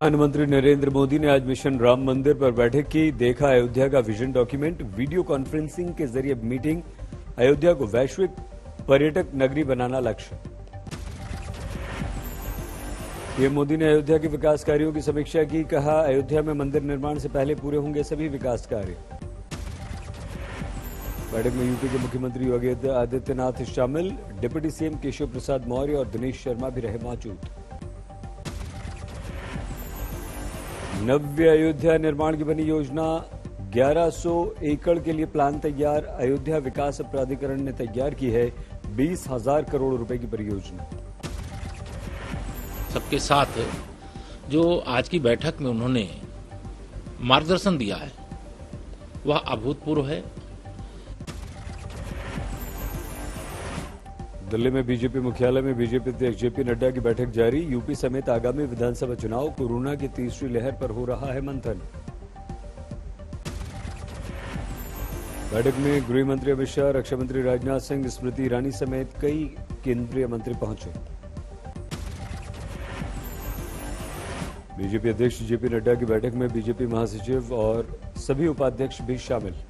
प्रधानमंत्री नरेंद्र मोदी ने आज मिशन राम मंदिर पर बैठक की। देखा अयोध्या का विजन डॉक्यूमेंट। वीडियो कॉन्फ्रेंसिंग के जरिए मीटिंग। अयोध्या को वैश्विक पर्यटक नगरी बनाना लक्ष्य। पीएम मोदी ने अयोध्या के विकास कार्यों की समीक्षा की। कहा, अयोध्या में मंदिर निर्माण से पहले पूरे होंगे सभी विकास कार्य। बैठक में यूपी के मुख्यमंत्री योगी आदित्यनाथ शामिल। डिप्टी सीएम केशव प्रसाद मौर्य और दिनेश शर्मा भी रहे मौजूद। नव्य अयोध्या निर्माण की बनी योजना। 1100 एकड़ के लिए प्लान तैयार। अयोध्या विकास प्राधिकरण ने तैयार की है 20,000 करोड़ रुपए की परियोजना। सबके साथ जो आज की बैठक में उन्होंने मार्गदर्शन दिया है वह अभूतपूर्व है। दिल्ली में बीजेपी मुख्यालय में बीजेपी अध्यक्ष जेपी नड्डा की बैठक जारी। यूपी समेत आगामी विधानसभा चुनाव, कोरोना की तीसरी लहर पर हो रहा है मंथन। बैठक में गृह मंत्री अमित शाह, रक्षा मंत्री राजनाथ सिंह, स्मृति ईरानी समेत कई केंद्रीय मंत्री पहुंचे। बीजेपी अध्यक्ष जेपी नड्डा की बैठक में बीजेपी महासचिव और सभी उपाध्यक्ष भी शामिल।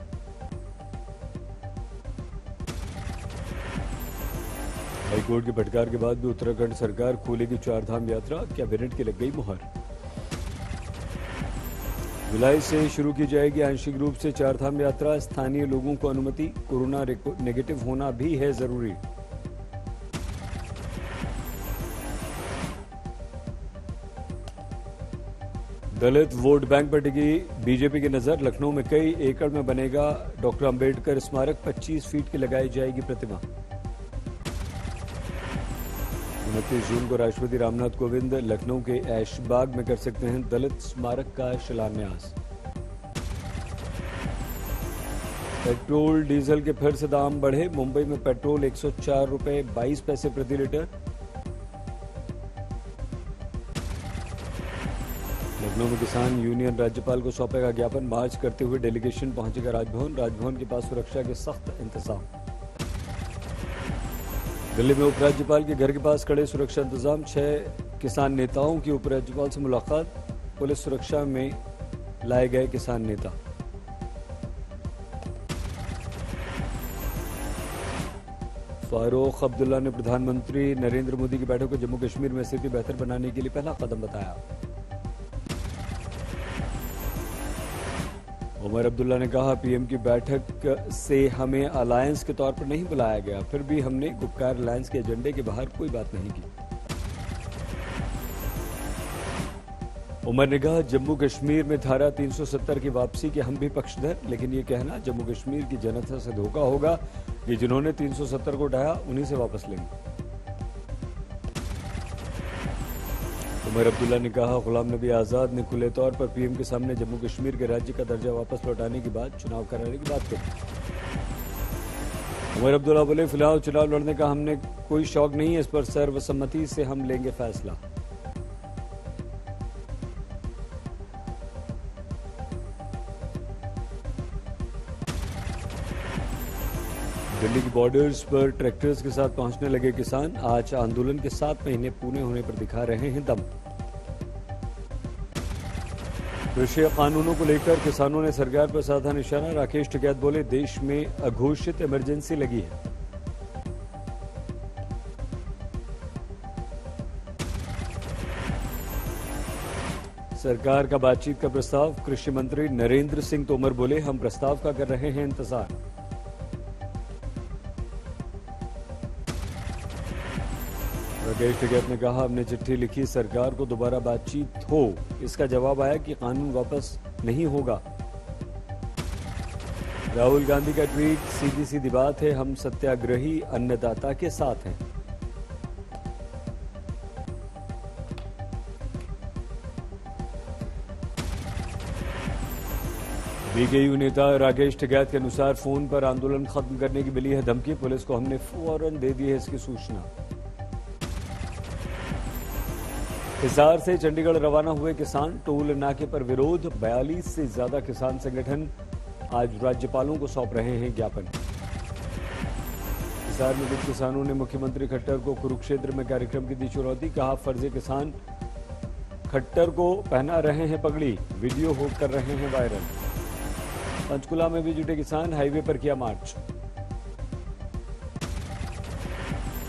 हाईकोर्ट के फटकार के बाद भी उत्तराखंड सरकार खोलेगी चारधाम यात्रा। कैबिनेट की लग गई मुहर। जुलाई से शुरू की जाएगी आंशिक रूप से चारधाम यात्रा। स्थानीय लोगों को अनुमति। कोरोना नेगेटिव होना भी है जरूरी। दलित वोट बैंक पर टिकी बीजेपी की नजर। लखनऊ में कई एकड़ में बनेगा डॉक्टर अंबेडकर स्मारक। 25 फीट की लगाई जाएगी प्रतिमा। 29 जून को राष्ट्रपति रामनाथ कोविंद लखनऊ के ऐशबाग में कर सकते हैं दलित स्मारक का शिलान्यास। पेट्रोल डीजल के फिर से दाम बढ़े। मुंबई में पेट्रोल 104 रुपए 22 पैसे प्रति लीटर। लखनऊ में किसान यूनियन राज्यपाल को सौंपेगा ज्ञापन। मार्च करते हुए डेलीगेशन पहुंचेगा राजभवन। राजभवन के पास सुरक्षा के सख्त इंतजाम। दिल्ली में उपराज्यपाल के घर के पास कड़े सुरक्षा इंतजाम। 6 किसान नेताओं की उपराज्यपाल से मुलाकात। पुलिस सुरक्षा में लाए गए किसान नेता। फारूक अब्दुल्ला ने प्रधानमंत्री नरेंद्र मोदी की बैठक को जम्मू कश्मीर में स्थिति बेहतर बनाने के लिए पहला कदम बताया। उमर अब्दुल्ला ने कहा, पीएम की बैठक से हमें अलायंस के तौर पर नहीं बुलाया गया, फिर भी हमने गुपकार अलायंस के एजेंडे के बाहर कोई बात नहीं की। उमर ने कहा, जम्मू कश्मीर में धारा 370 की वापसी के हम भी पक्षधर, लेकिन ये कहना जम्मू कश्मीर की जनता से धोखा होगा कि जिन्होंने 370 को उठाया उन्हीं से वापस लेंगे। उमर अब्दुल्ला ने कहा, गुलाम नबी आजाद ने खुले तौर पर पीएम के सामने जम्मू कश्मीर के राज्य का दर्जा वापस लौटाने की बात, चुनाव कराने की बात कही। उमर अब्दुल्ला बोले, फिलहाल चुनाव लड़ने का हमने कोई शौक नहीं है, इस पर सर्वसम्मति से हम लेंगे फैसला। दिल्ली की बॉर्डर्स पर ट्रैक्टर्स के साथ पहुंचने लगे किसान। आज आंदोलन के 7 महीने पूरे होने पर दिखा रहे हैं दम। कृषि कानूनों को लेकर किसानों ने सरकार पर साधा निशाना। राकेश टिकैत बोले, देश में अघोषित इमरजेंसी लगी है। सरकार का बातचीत का प्रस्ताव। कृषि मंत्री नरेंद्र सिंह तोमर बोले, हम प्रस्ताव का कर रहे हैं इंतजार। राकेश टिकैत ने कहा, हमने चिट्ठी लिखी सरकार को, दोबारा बातचीत हो। इसका जवाब आया कि कानून वापस नहीं होगा। राहुल गांधी का ट्वीट, सीधी सीधी बात है, हम सत्याग्रही अन्नदाता के साथ हैं। बीकेयू नेता राकेश टिकैत के अनुसार फोन पर आंदोलन खत्म करने की मिली है धमकी। पुलिस को हमने फौरन दे दी है इसकी सूचना। हिसार से चंडीगढ़ रवाना हुए किसान। टोल नाके पर विरोध। 42 से ज्यादा किसान संगठन आज राज्यपालों को सौंप रहे हैं ज्ञापन। हिसार में कुछ किसानों ने मुख्यमंत्री खट्टर को कुरुक्षेत्र में कार्यक्रम की दी चुनौती। कहा, फर्जी किसान खट्टर को पहना रहे हैं पगड़ी, वीडियो हो कर रहे हैं वायरल। पंचकुला में भी जुटे किसान, हाईवे पर किया मार्च।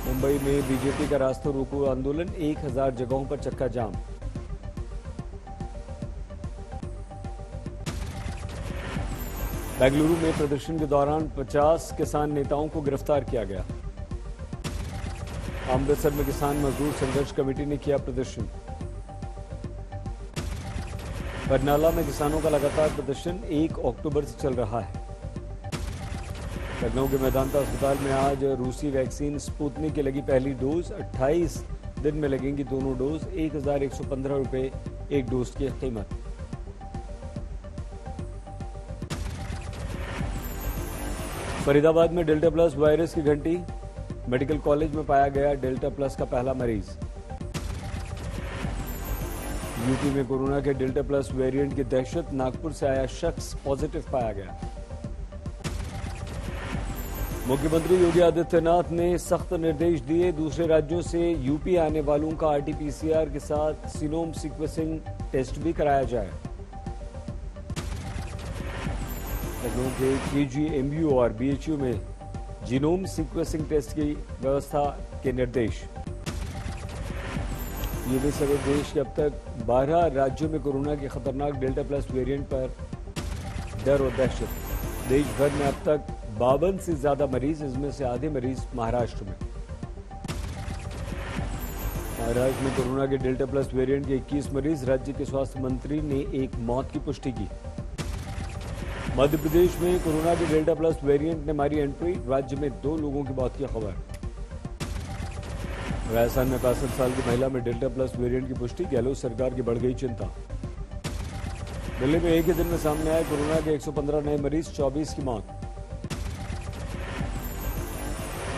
मुंबई में बीजेपी का रास्ता रोको आंदोलन, 1000 जगहों पर चक्का जाम। बेंगलुरु में प्रदर्शन के दौरान 50 किसान नेताओं को गिरफ्तार किया गया। अमृतसर में किसान मजदूर संघर्ष कमेटी ने किया प्रदर्शन। बरनाला में किसानों का लगातार प्रदर्शन 1 अक्टूबर से चल रहा है। लखनऊ के मेदांता अस्पताल में आज रूसी वैक्सीन स्पुतनिक की लगी पहली डोज, 28 दिन में लगेंगी दोनों डोज, 1115 रुपए एक डोज की कीमत। फरीदाबाद में डेल्टा प्लस वायरस की घंटी, मेडिकल कॉलेज में पाया गया डेल्टा प्लस का पहला मरीज। यूपी में कोरोना के डेल्टा प्लस वेरिएंट की दहशत, नागपुर से आया शख्स पॉजिटिव पाया गया। मुख्यमंत्री योगी आदित्यनाथ ने सख्त निर्देश दिए, दूसरे राज्यों से यूपी आने वालों का आरटीपीसीआर के साथ सीनोम सीक्वेंसिंग टेस्ट भी कराया जाए। लखनऊ के केजीएमयू और बीएचयू में जीनोम सीक्वेंसिंग टेस्ट की व्यवस्था के निर्देश। यूपी समेत देश के अब तक 12 राज्यों में कोरोना के खतरनाक डेल्टा प्लस वेरिएंट पर डर और दहशत। देश भर में अब तक 52 से ज्यादा मरीज, इसमें से आधे मरीज महाराष्ट्र में। महाराष्ट्र में कोरोना के डेल्टा प्लस वेरिएंट के 21 मरीज, राज्य के स्वास्थ्य मंत्री ने एक मौत की पुष्टि की। मध्य प्रदेश में कोरोना के डेल्टा प्लस वेरिएंट ने मारी एंट्री, राज्य में 2 लोगों की मौत की खबर। राजस्थान में 65 साल की महिला में डेल्टा प्लस वेरिएंट की पुष्टि, गहलोत सरकार की बढ़ गई चिंता। दिल्ली में एक ही दिन में सामने आए कोरोना के 115 नए मरीज, 24 की मौत।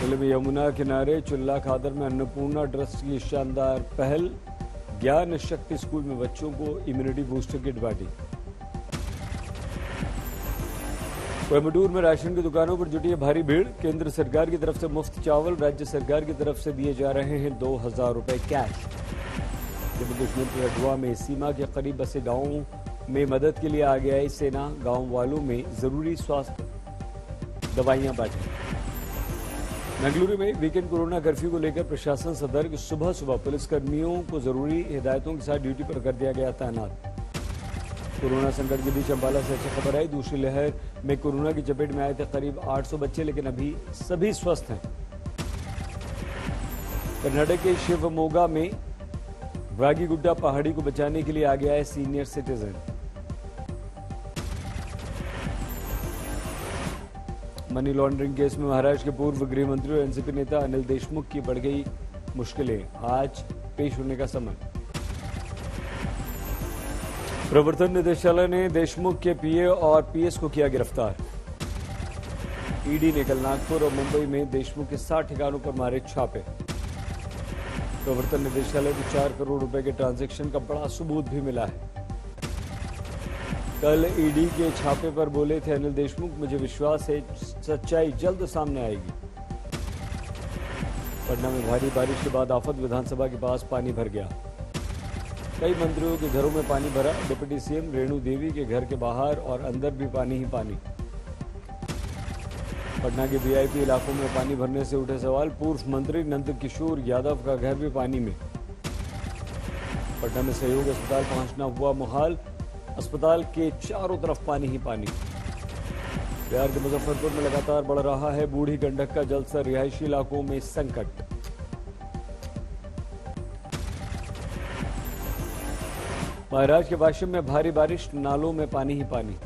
दिल्ली में यमुना किनारे चुल्ला खादर में अन्नपूर्णा ट्रस्ट की शानदार पहल, ज्ञान शक्ति स्कूल में बच्चों को इम्यूनिटी बूस्टर किट बांटी। कोयम्बटूर में राशन की दुकानों पर जुटी है भारी भीड़, केंद्र सरकार की तरफ से मुफ्त चावल, राज्य सरकार की तरफ से दिए जा रहे हैं 2000 रुपए कैश। जम्मू कश्मीर के कठुआ में सीमा के करीब बसे गांवों में मदद के लिए आ गया है सेना, गांव वालों में जरूरी स्वास्थ्य दवाइयां बांटी। बेंगलुरु में वीकेंड कोरोना कर्फ्यू को लेकर प्रशासन सतर्क, सुबह सुबह पुलिसकर्मियों को जरूरी हिदायतों के साथ ड्यूटी पर कर दिया गया तैनात। कोरोना संकट के बीच अंबाला से अच्छी खबर आई, दूसरी लहर में कोरोना की चपेट में आए थे करीब 800 बच्चे, लेकिन अभी सभी स्वस्थ हैं। कर्नाटक के शिवमोगा में रागीगुड्डा पहाड़ी को बचाने के लिए आ गया है senior citizen. Money laundering case में महाराष्ट्र के पूर्व गृह मंत्री और एनसीपी नेता अनिल देशमुख की बढ़ गई मुश्किलें, आज पेश होने का समय। प्रवर्तन निदेशालय ने देशमुख के पीए और पीएस को किया गिरफ्तार। ईडी ने कल नागपुर और मुंबई में देशमुख के 60 ठिकानों पर मारे छापे। प्रवर्तन निदेशालय को 4 करोड़ रुपए के ट्रांजैक्शन का बड़ा सबूत भी मिला है। कल ईडी के छापे पर बोले थे अनिल देशमुख, मुझे विश्वास है सच्चाई जल्द सामने आएगी। पटना में भारी बारिश के बाद आफत, विधानसभा के पास पानी भर गया। कई मंत्रियों के घरों में पानी भरा, डिप्टी सीएम रेणु देवी के घर के बाहर और अंदर भी पानी ही पानी। पटना के वीआईपी इलाकों में पानी भरने से उठे सवाल, पूर्व मंत्री नंद किशोर यादव का घर भी पानी में। पटना में सहयोग अस्पताल पहुंचना हुआ मुहाल, अस्पताल के चारों तरफ पानी ही पानी। बिहार के मुजफ्फरपुर में लगातार बढ़ रहा है बूढ़ी गंडक का जलस्तर, रिहायशी इलाकों में संकट। महाराष्ट्र के वाशिम में भारी बारिश, नालों में पानी ही पानी।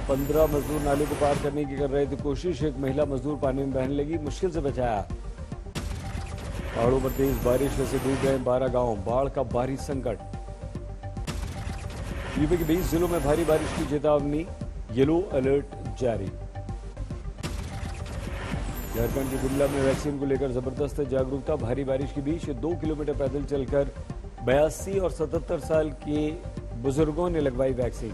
15 मजदूर नाले को पार करने की कर रहे थे कोशिश, एक महिला मजदूर पानी में बहने लगी, मुश्किल से बचाया। पहाड़ों पर तेज बारिश से डूब गए 12 गांव, बाढ़ का भारी संकट। यूपी के 20 जिलों में भारी बारिश की चेतावनी, येलो अलर्ट जारी। झारखंड के गुमला में वैक्सीन को लेकर जबरदस्त जागरूकता, भारी बारिश के बीच 2 किलोमीटर पैदल चलकर 82 और 77 साल के बुजुर्गों ने लगवाई वैक्सीन।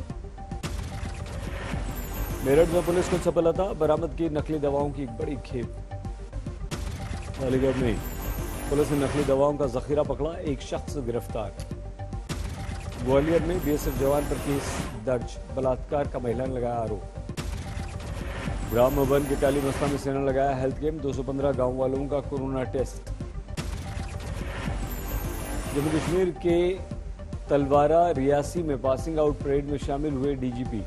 मेरठ में पुलिस को सफलता, बरामद की नकली दवाओं की एक बड़ी खेप। अलीगढ़ में पुलिस ने नकली दवाओं का जखीरा पकड़ा, एक शख्स गिरफ्तार। ग्वालियर में बीएसएफ जवान पर केस दर्ज, बलात्कार का महिला ने लगाया आरोप। ग्राम वन के काली मस्ता में सेना लगाया हेल्थ कैंप, 215 गांव वालों का कोरोना टेस्ट। जम्मू कश्मीर के तलवारा रियासी में पासिंग आउट परेड में शामिल हुए डीजीपी।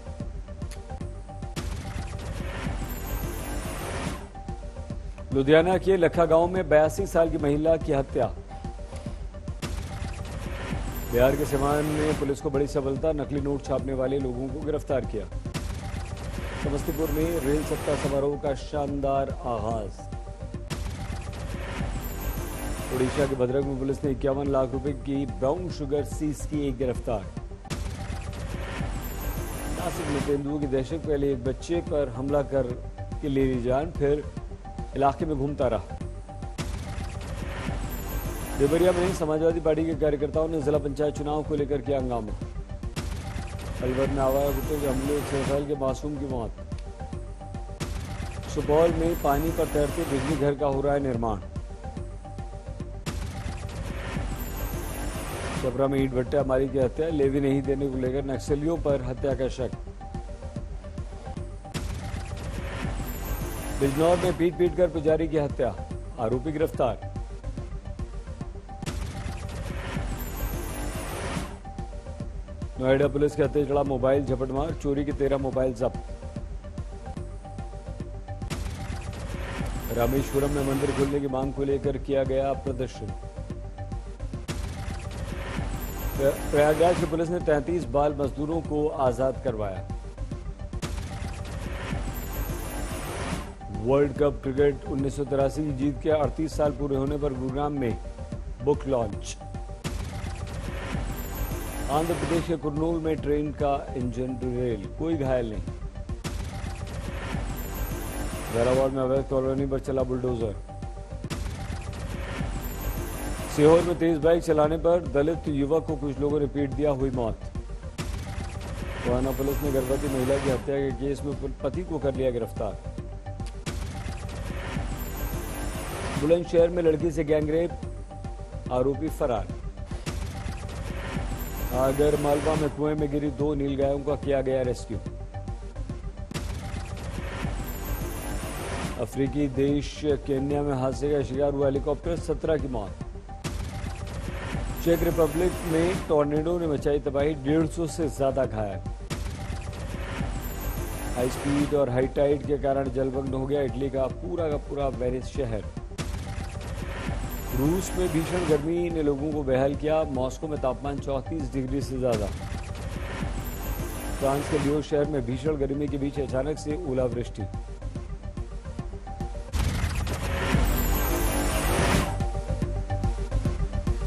लुधियाना के लखा गांव में 82 साल की महिला की हत्या। बिहार के सिवान में पुलिस को बड़ी सफलता, नकली नोट छापने वाले लोगों को गिरफ्तार किया। समस्तीपुर में रेल सप्ताह समारोह का शानदार आगाज। ओडिशा के भद्रक में पुलिस ने 51 लाख रुपए की ब्राउन शुगर सीज की, एक गिरफ्तार। नासिक में तेंदुओं की दहशत, पहले एक बच्चे पर हमला कर के ले ली जान, फिर इलाके में घूमता रहा। देवरिया में समाजवादी पार्टी के कार्यकर्ताओं ने जिला पंचायत चुनाव को लेकर किया हंगामा। अलवर में आवारा कुत्तों के हमले, 6 साल के मासूम की मौत। सुपौल में पानी पर तैरते बिजली घर का हो रहा है निर्माण। छपरा में ईंट भट्टा मारी की हत्या, लेवी नहीं देने को लेकर नक्सलियों पर हत्या का शक। बिजनौर में पीट पीट कर पुजारी की हत्या, आरोपी गिरफ्तार। नोएडा पुलिस के हत्थे चढ़ा मोबाइल झपटमार, चोरी के 13 मोबाइल जब्त। रामेश्वरम में मंदिर खोलने की मांग को लेकर किया गया प्रदर्शन। प्रयागराज की पुलिस ने 33 बाल मजदूरों को आजाद करवाया। वर्ल्ड कप क्रिकेट 1983 की जीत के 38 साल पूरे होने पर गुरुग्राम में बुक लॉन्च। आंध्र प्रदेश के कुर्नूल में ट्रेन का इंजन डिरेल, कोई घायल नहीं। झालावाड़ में अवैध कॉलोनी पर चला बुलडोजर। सीहोर में तेज बाइक चलाने पर दलित युवक को कुछ लोगों ने पीट दिया, हुई मौत। गोहाना पुलिस ने गर्भवती महिला की हत्या के केस में पति को कर लिया गिरफ्तार। बुलंदशहर में लड़की से गैंगरेप, आरोपी फरार। आगर मालवा में कुएं में गिरी 2 नीलगायों का किया गया रेस्क्यू। अफ्रीकी देश केन्या में हादसे का शिकार हुआ हेलीकॉप्टर, 17 की मौत। चेक रिपब्लिक में टॉर्नेडो ने मचाई तबाही, 150 से ज्यादा घायल। हाई स्पीड और हाई टाइड के कारण जलमग्न हो गया इटली का पूरा वेनिस शहर। रूस में भीषण गर्मी ने लोगों को बेहाल किया, मॉस्को में तापमान 34 डिग्री से ज्यादा। फ्रांस के लियो शहर में भीषण गर्मी के बीच अचानक से ओलावृष्टि।